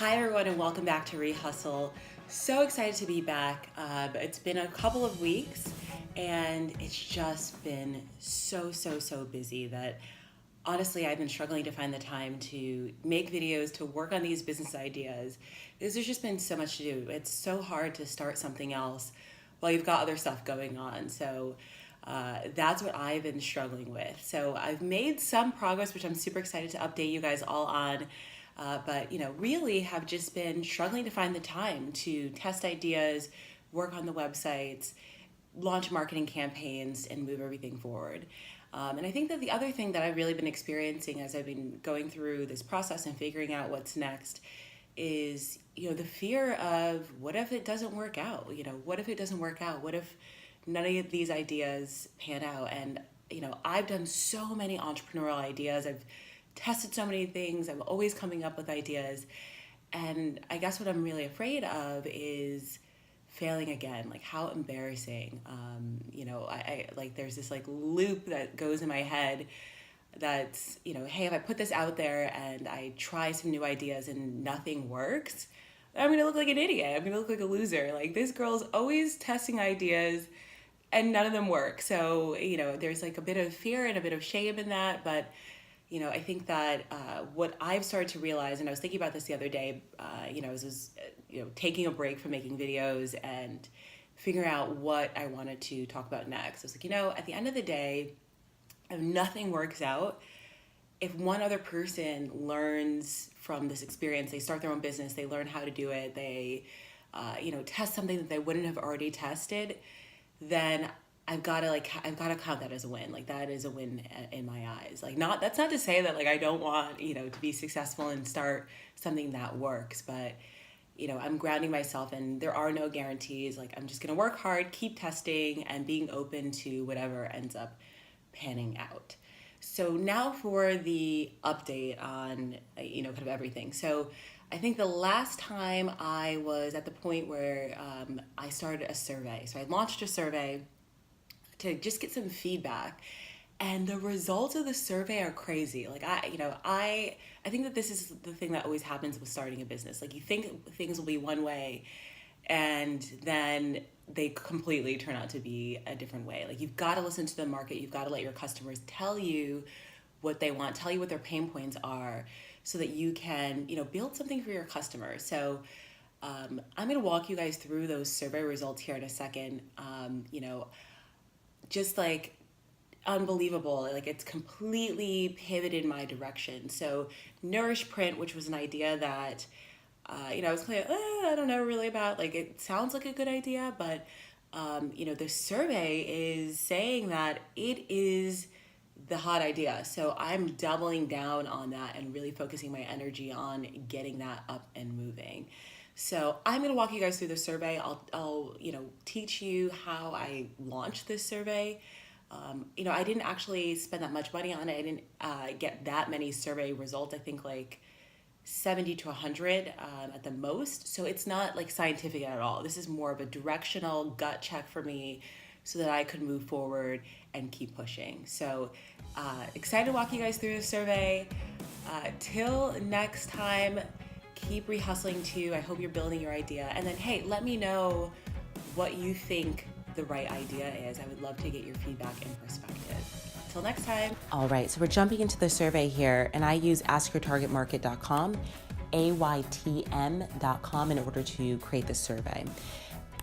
Hi everyone and welcome back to Rehustle. So excited to be back. It's been a couple of weeks and it's just been so busy that honestly I've been struggling to find the time to make videos, to work on these business ideas. Because there's just been so much to do. It's so hard to start something else while you've got other stuff going on. So that's what I've been struggling with. So I've made some progress, which I'm super excited to update you guys all on. But really have just been struggling to find the time to test ideas, work on the websites, launch marketing campaigns, and move everything forward. And I think that the other thing that I've really been experiencing as I've been going through this process and figuring out what's next is, the fear of what if it doesn't work out? What if it doesn't work out? What if none of these ideas pan out? And, I've done so many entrepreneurial ideas. I've tested so many things. I'm always coming up with ideas. And I guess what I'm really afraid of is failing again. Like, how embarrassing. I like there's this like loop that goes in my head that's, hey, if I put this out there and I try some new ideas and nothing works, I'm gonna look like an idiot. I'm gonna look like a loser. Like, this girl's always testing ideas and none of them work. So, there's like a bit of fear and a bit of shame in that, but I think that what I've started to realize, and I was thinking about this the other day, I was taking a break from making videos and figuring out what I wanted to talk about next. I was like, at the end of the day, if nothing works out, if one other person learns from this experience, they start their own business, they learn how to do it, they, test something that they wouldn't have already tested, then I've got to count that as a win. Like, that is a win in my eyes. Like, that's not to say that like I don't want, to be successful and start something that works, but I'm grounding myself and there are no guarantees. Like, I'm just going to work hard, keep testing and being open to whatever ends up panning out. So now for the update on, kind of everything. So I think the last time I was at the point where I started a survey. So I launched a survey to just get some feedback, and the results of the survey are crazy. Like, I think that this is the thing that always happens with starting a business. Like, you think things will be one way and then they completely turn out to be a different way. Like, you've got to listen to the market. You've got to let your customers tell you what they want, tell you what their pain points are, so that you can, build something for your customers. So I'm going to walk you guys through those survey results here in a second. Just like unbelievable. Like, it's completely pivoted my direction. So Nourish Print, which was an idea that, I was kind of, I don't know really about, like, it sounds like a good idea, but, the survey is saying that it is the hot idea. So I'm doubling down on that and really focusing my energy on getting that up and moving. So I'm going to walk you guys through the survey. I'll teach you how I launched this survey. I didn't actually spend that much money on it. I didn't get that many survey results. I think like 70 to 100 at the most. So it's not like scientific at all. This is more of a directional gut check for me so that I could move forward and keep pushing. So excited to walk you guys through the survey. Till next time, keep rehustling too. I hope you're building your idea. And then, hey, let me know what you think the right idea is. I would love to get your feedback and perspective. Till next time. All right, so we're jumping into the survey here, and I use askyourtargetmarket.com, AYTM.com in order to create the survey.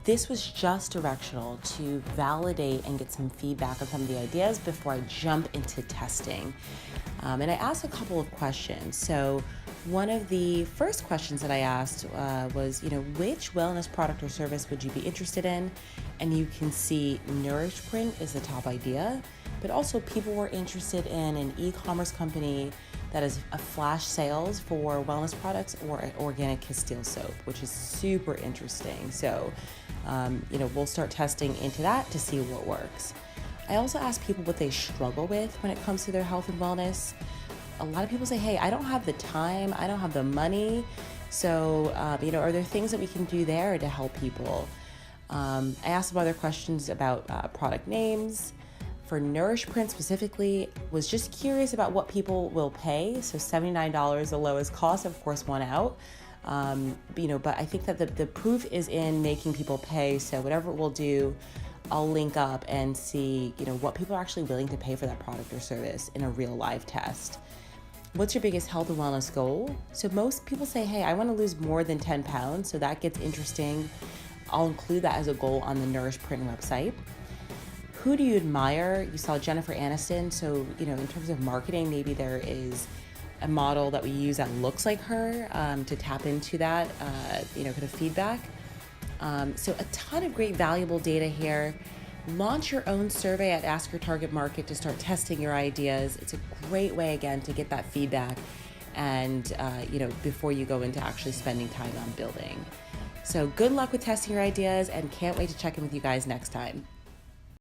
This was just directional to validate and get some feedback on some of the ideas before I jump into testing. And I asked a couple of questions. So one of the first questions that I asked was, which wellness product or service would you be interested in? And you can see Nourish Print is the top idea, but also people were interested in an e-commerce company that is a flash sales for wellness products or organic Castile soap, which is super interesting. So, we'll start testing into that to see what works. I also ask people what they struggle with when it comes to their health and wellness. A lot of people say, hey, I don't have the time, I don't have the money. So, are there things that we can do there to help people? I asked some other questions about product names. For Nourish Print specifically, was just curious about what people will pay. So $79, the lowest cost, of course, won out. But I think that the proof is in making people pay. So whatever it will do, I'll link up and see, what people are actually willing to pay for that product or service in a real live test. What's your biggest health and wellness goal? So most people say, hey, I want to lose more than 10 pounds. So that gets interesting. I'll include that as a goal on the Nourish Print website. Who do you admire? You saw Jennifer Aniston. So, in terms of marketing, maybe there is a model that we use that looks like her to tap into that, kind of feedback. So a ton of great valuable data here. Launch your own survey at Ask Your Target Market to start testing your ideas. It's a great way, again, to get that feedback and, before you go into actually spending time on building. So good luck with testing your ideas and can't wait to check in with you guys next time.